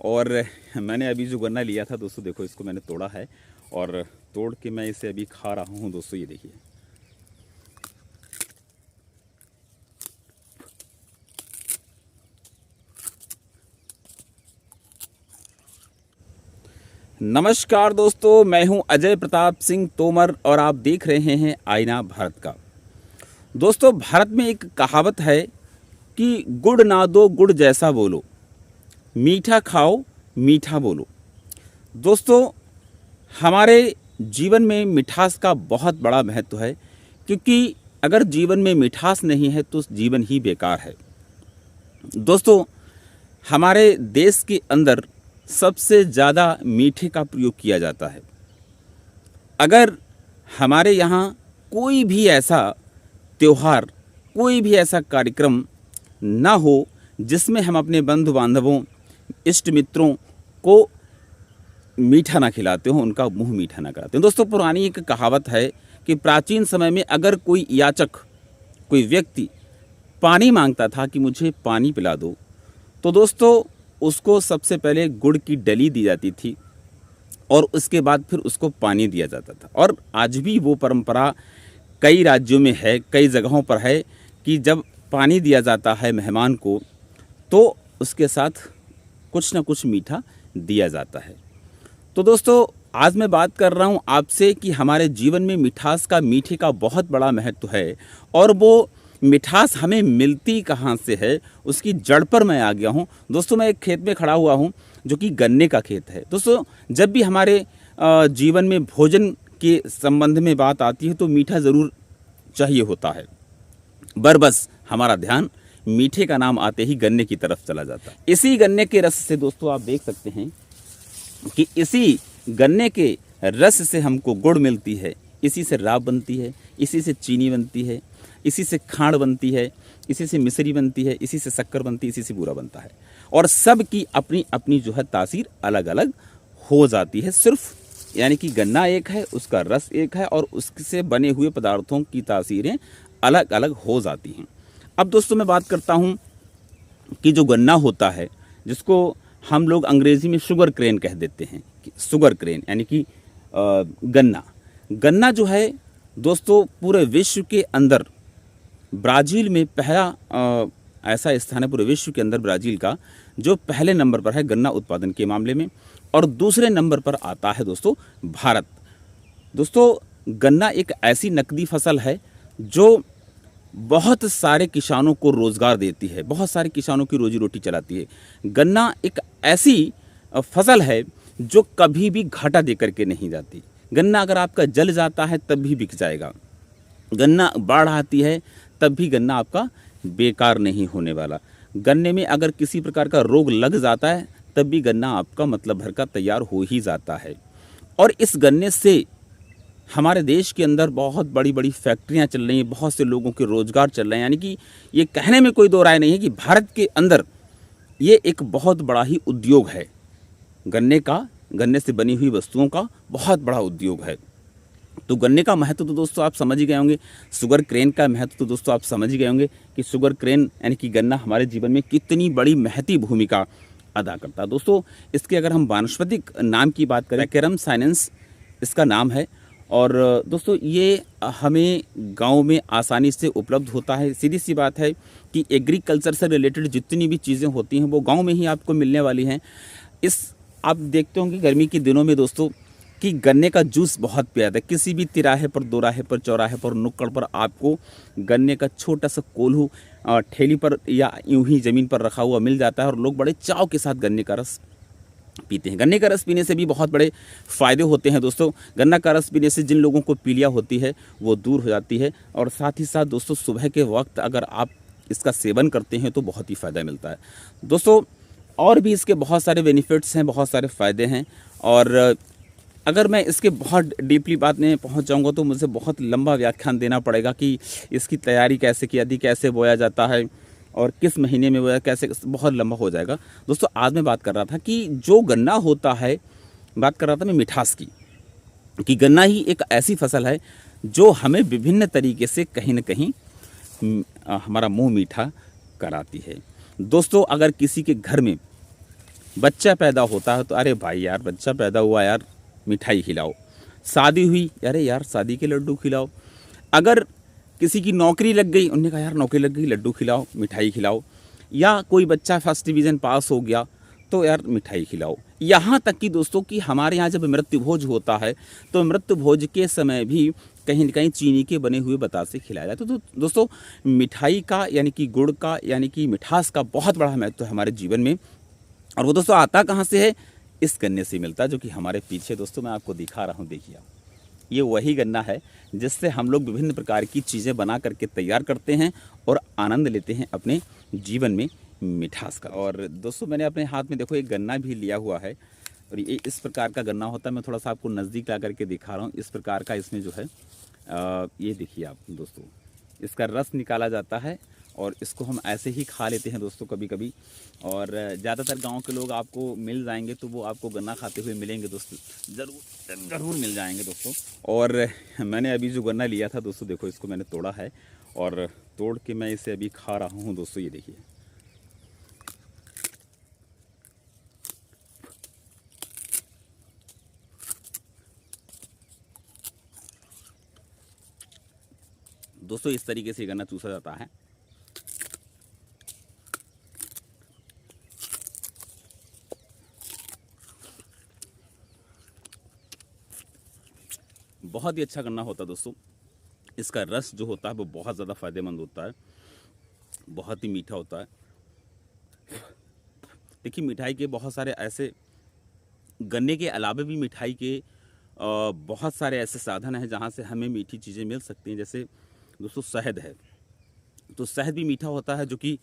और मैंने अभी जो गन्ना लिया था दोस्तों, देखो इसको मैंने तोड़ा है और तोड़ के मैं इसे अभी खा रहा हूँ दोस्तों। ये देखिए, नमस्कार दोस्तों, मैं हूं अजय प्रताप सिंह तोमर और आप देख रहे हैं आईना भारत का। दोस्तों, भारत में एक कहावत है कि गुड़ ना दो गुड़ जैसा बोलो, मीठा खाओ मीठा बोलो। दोस्तों, हमारे जीवन में मिठास का बहुत बड़ा महत्व है, क्योंकि अगर जीवन में मिठास नहीं है तो जीवन ही बेकार है। दोस्तों, हमारे देश के अंदर सबसे ज़्यादा मीठे का प्रयोग किया जाता है। अगर हमारे यहाँ कोई भी ऐसा त्यौहार, कोई भी ऐसा कार्यक्रम ना हो जिसमें हम अपने बंधु बांधवों, इष्ट मित्रों को मीठा ना खिलाते हो, उनका मुंह मीठा ना कराते हो। दोस्तों, पुरानी एक कहावत है कि प्राचीन समय में अगर कोई याचक, कोई व्यक्ति पानी मांगता था कि मुझे पानी पिला दो, तो दोस्तों उसको सबसे पहले गुड़ की डली दी जाती थी और उसके बाद फिर उसको पानी दिया जाता था। और आज भी वो परंपरा कई राज्यों में है, कई जगहों पर है कि जब पानी दिया जाता है मेहमान को तो उसके साथ कुछ ना कुछ मीठा दिया जाता है। तो दोस्तों, आज मैं बात कर रहा हूँ आपसे कि हमारे जीवन में मिठास का, मीठे का बहुत बड़ा महत्व है। और वो मिठास हमें मिलती कहाँ से है, उसकी जड़ पर मैं आ गया हूँ। दोस्तों, मैं एक खेत में खड़ा हुआ हूँ जो कि गन्ने का खेत है। दोस्तों, जब भी हमारे जीवन में भोजन के संबंध में बात आती है तो मीठा ज़रूर चाहिए होता है। बस हमारा ध्यान मीठे का नाम आते ही गन्ने की तरफ चला जाता है। इसी गन्ने के रस से दोस्तों आप देख सकते हैं कि इसी गन्ने के रस से हमको गुड़ मिलती है, इसी से राब बनती है, इसी से चीनी बनती है, इसी से खांड बनती है, इसी से मिश्री बनती है, इसी से शक्कर बनती है, इसी से बूरा बनता है। और सब की अपनी अपनी जो है तासीर अलग अलग हो जाती है। सिर्फ यानी कि गन्ना एक है, उसका रस एक है और उससे बने हुए पदार्थों की तासीरें अलग अलग हो जाती हैं। अब दोस्तों, मैं बात करता हूँ कि जो गन्ना होता है, जिसको हम लोग अंग्रेजी में शुगर क्रेन कह देते हैं, शुगर क्रेन यानी कि गन्ना जो है दोस्तों, पूरे विश्व के अंदर ब्राज़ील में पहला ऐसा स्थान है पूरे विश्व के अंदर, ब्राज़ील का, जो पहले नंबर पर है गन्ना उत्पादन के मामले में। और दूसरे नंबर पर आता है दोस्तों भारत। दोस्तों, गन्ना एक ऐसी नकदी फसल है जो बहुत सारे किसानों को रोज़गार देती है, बहुत सारे किसानों की रोजी रोटी चलाती है। गन्ना एक ऐसी फसल है जो कभी भी घाटा दे करके नहीं जाती। गन्ना अगर आपका जल जाता है तब भी बिक जाएगा, गन्ना बाढ़ आती है तब भी गन्ना आपका बेकार नहीं होने वाला। गन्ने में अगर किसी प्रकार का रोग लग जाता है तब भी गन्ना आपका मतलब भर का तैयार हो ही जाता है। और इस गन्ने से हमारे देश के अंदर बहुत बड़ी बड़ी फैक्ट्रियां चल रही हैं, बहुत से लोगों के रोज़गार चल रहे हैं। यानी कि ये कहने में कोई दो राय नहीं है कि भारत के अंदर ये एक बहुत बड़ा ही उद्योग है। गन्ने से बनी हुई वस्तुओं का बहुत बड़ा उद्योग है। तो गन्ने का महत्व तो दोस्तों आप समझ ही गए होंगे, शुगर क्रेन का महत्व तो दोस्तों आप समझ ही गए होंगे कि शुगर क्रेन यानी कि गन्ना हमारे जीवन में कितनी बड़ी महती भूमिका अदा करता है। दोस्तों, इसके अगर हम वानस्पतिक नाम की बात करें, कैरम साइनेंस इसका नाम है। और दोस्तों, ये हमें गांव में आसानी से उपलब्ध होता है। सीधी सी बात है कि एग्रीकल्चर से रिलेटेड जितनी भी चीज़ें होती हैं वो गांव में ही आपको मिलने वाली हैं। आप देखते होंगे गर्मी के दिनों में दोस्तों कि गन्ने का जूस बहुत पिया जाता है। किसी भी तिराहे पर, दोराहे पर, चौराहे पर, नुक्कड़ पर आपको गन्ने का छोटा सा कोल्हू ठेली पर या यूं ही ज़मीन पर रखा हुआ मिल जाता है और लोग बड़े चाव के साथ गन्ने का रस पीते हैं। गन्ने का रस पीने से भी बहुत बड़े फ़ायदे होते हैं दोस्तों। गन्ना का रस पीने से जिन लोगों को पीलिया होती है वो दूर हो जाती है। और साथ ही साथ दोस्तों, सुबह के वक्त अगर आप इसका सेवन करते हैं तो बहुत ही फ़ायदा मिलता है दोस्तों। और भी इसके बहुत सारे बेनिफिट्स हैं, बहुत सारे फ़ायदे हैं। और अगर मैं इसके बहुत डीपली बात में पहुंच जाऊंगा तो मुझे बहुत लंबा व्याख्यान देना पड़ेगा कि इसकी तैयारी कैसे की जाती, कैसे बोया जाता है और किस महीने में बोया, कैसे, बहुत लंबा हो जाएगा दोस्तों। आज मैं बात कर रहा था कि जो गन्ना होता है, बात कर रहा था मैं मिठास की, कि गन्ना ही एक ऐसी फसल है जो हमें विभिन्न तरीके से कहीं न कहीं हमारा मुँह मीठा कराती है। दोस्तों, अगर किसी के घर में बच्चा पैदा होता है तो अरे भाई यार बच्चा पैदा हुआ यार मिठाई खिलाओ, शादी हुई अरे यार शादी के लड्डू खिलाओ, अगर किसी की नौकरी लग गई उन्होंने कहा यार नौकरी लग गई लड्डू खिलाओ मिठाई खिलाओ, या कोई बच्चा फर्स्ट डिवीज़न पास हो गया तो यार मिठाई खिलाओ। यहाँ तक कि दोस्तों कि हमारे यहाँ जब मृत्यु भोज होता है तो मृत्यु भोज के समय भी कहीं न कहीं चीनी के बने हुए बतासे खिलाया जाता है। तो दोस्तों मिठाई का यानी कि गुड़ का यानी कि मिठास का बहुत बड़ा महत्व है हमारे जीवन में। और वो दोस्तों आता कहाँ से है, इस गन्ने से मिलता है जो कि हमारे पीछे दोस्तों मैं आपको दिखा रहा हूँ। देखिए ये वही गन्ना है जिससे हम लोग विभिन्न प्रकार की चीज़ें बना करके तैयार करते हैं और आनंद लेते हैं अपने जीवन में मिठास का। और दोस्तों मैंने अपने हाथ में देखो एक गन्ना भी लिया हुआ है और ये इस प्रकार का गन्ना होता है। मैं थोड़ा सा आपको नज़दीक ला करके दिखा रहा हूँ। इस प्रकार का इसमें जो है ये देखिए आप दोस्तों, इसका रस निकाला जाता है और इसको हम ऐसे ही खा लेते हैं दोस्तों कभी कभी। और ज़्यादातर गांव के लोग आपको मिल जाएंगे तो वो आपको गन्ना खाते हुए मिलेंगे दोस्तों, ज़रूर मिल जाएंगे दोस्तों। और मैंने अभी जो गन्ना लिया था दोस्तों देखो इसको मैंने तोड़ा है और तोड़ के मैं इसे अभी खा रहा हूँ दोस्तों। ये देखिए दोस्तों इस तरीके से गन्ना चूसा जाता है। बहुत ही अच्छा गन्ना होता है दोस्तों। इसका रस जो होता है वो बहुत ज़्यादा फायदेमंद होता है, बहुत ही मीठा होता है। देखिए मिठाई के बहुत सारे ऐसे, गन्ने के अलावा भी मिठाई के बहुत सारे ऐसे साधन हैं जहाँ से हमें मीठी चीज़ें मिल सकती हैं। जैसे दोस्तों शहद है, तो शहद भी मीठा होता है जो कि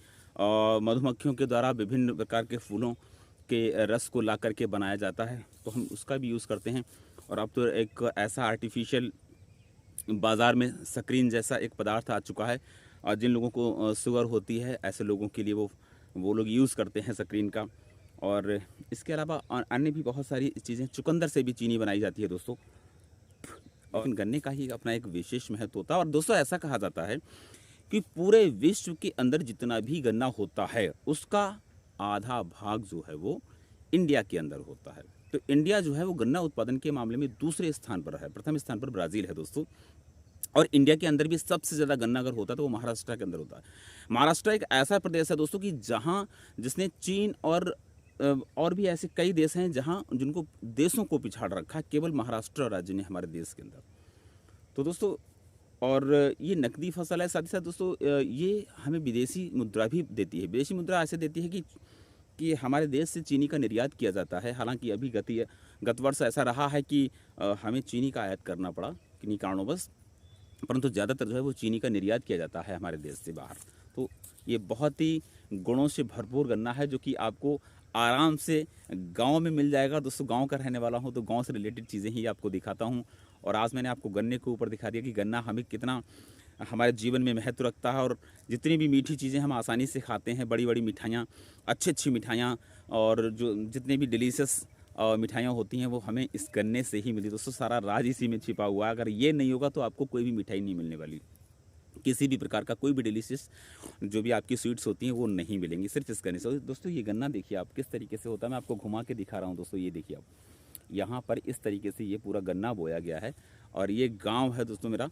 मधुमक्खियों के द्वारा विभिन्न प्रकार के फूलों के रस को ला करके बनाया जाता है, तो हम उसका भी यूज़ करते हैं। और अब तो एक ऐसा आर्टिफिशियल बाज़ार में सक्रीन जैसा एक पदार्थ आ चुका है और जिन लोगों को शुगर होती है ऐसे लोगों के लिए वो लोग यूज़ करते हैं सक्रीन का। और इसके अलावा अन्य भी बहुत सारी चीज़ें, चुकंदर से भी चीनी बनाई जाती है दोस्तों। और गन्ने का ही अपना एक विशेष महत्व होता है। और दोस्तों ऐसा कहा जाता है कि पूरे विश्व के अंदर जितना भी गन्ना होता है उसका आधा भाग जो है वो इंडिया के अंदर होता है। तो इंडिया जो है वो गन्ना उत्पादन के मामले में दूसरे स्थान पर है, प्रथम स्थान पर ब्राज़ील है दोस्तों। और इंडिया के अंदर भी सबसे ज़्यादा गन्ना अगर होता है तो वो महाराष्ट्र के अंदर होता है। महाराष्ट्र एक ऐसा प्रदेश है दोस्तों कि जहाँ जिसने चीन और भी ऐसे कई देश हैं जहाँ जिनको देशों को पिछाड़ रखा है, केवल महाराष्ट्र राज्य ने हमारे देश के अंदर। तो दोस्तों और ये नकदी फसल है, साथ ही साथ दोस्तों ये हमें विदेशी मुद्रा भी देती है। विदेशी मुद्रा ऐसे देती है कि हमारे देश से चीनी का निर्यात किया जाता है। हालांकि अभी गत वर्ष ऐसा रहा है कि हमें चीनी का आयात करना पड़ा किन्हीं कारणोंवश, परंतु ज़्यादातर जो है वो चीनी का निर्यात किया जाता है हमारे देश से बाहर। तो ये बहुत ही गुणों से भरपूर गन्ना है जो कि आपको आराम से गांव में मिल जाएगा। दोस्तों गांव का रहने वाला हूं तो गांव से रिलेटेड चीज़ें ही आपको दिखाता हूं। और आज मैंने आपको गन्ने के ऊपर दिखा दिया कि गन्ना हमें कितना हमारे जीवन में महत्व रखता है। और जितनी भी मीठी चीज़ें हम आसानी से खाते हैं, बड़ी बड़ी मिठाइयाँ, अच्छी मिठाइयाँ और जो जितनी भी डिलीशियस मिठाइयाँ होती हैं वो हमें इस गन्ने से ही मिली। दोस्तों सारा राज इसी में छिपा हुआ है। अगर ये नहीं होगा तो आपको कोई भी मिठाई नहीं मिलने वाली, किसी भी प्रकार का कोई भी डिलीशियस जो भी आपकी स्वीट्स होती हैं वो नहीं मिलेंगी सिर्फ इस गन्ने से। दोस्तों ये गन्ना देखिए आप किस तरीके से होता है, मैं आपको घुमा के दिखा रहा हूँ दोस्तों। ये देखिए आप, यहाँ पर इस तरीके से ये पूरा गन्ना बोया गया है और ये गांव है दोस्तों मेरा,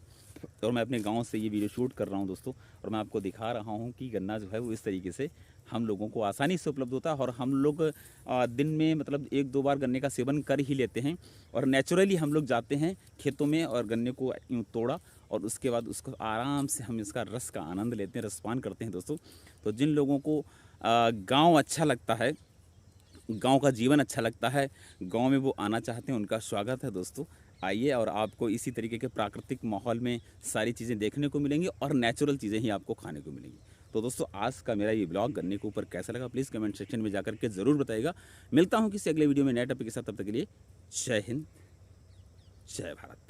और मैं अपने गांव से ये वीडियो शूट कर रहा हूँ दोस्तों। और मैं आपको दिखा रहा हूँ कि गन्ना जो है वो इस तरीके से हम लोगों को आसानी से उपलब्ध होता है। और हम लोग दिन में मतलब 1-2 बार गन्ने का सेवन कर ही लेते हैं। और नेचुरली हम लोग जाते हैं खेतों में और गन्ने को यूँ तोड़ा और उसके बाद उसको आराम से हम इसका रस का आनंद लेते हैं, रसपान करते हैं दोस्तों। तो जिन लोगों को गाँव अच्छा लगता है, गांव का जीवन अच्छा लगता है, गांव में वो आना चाहते हैं, उनका स्वागत है दोस्तों। आइए और आपको इसी तरीके के प्राकृतिक माहौल में सारी चीज़ें देखने को मिलेंगी और नेचुरल चीज़ें ही आपको खाने को मिलेंगी। तो दोस्तों आज का मेरा ये ब्लॉग गन्ने के ऊपर कैसा लगा प्लीज़ कमेंट सेक्शन में जाकर के ज़रूर बताइएगा। मिलता हूँ किसी अगले वीडियो में नए टॉपिक के साथ, तब तक के लिए जय हिंद, जय भारत।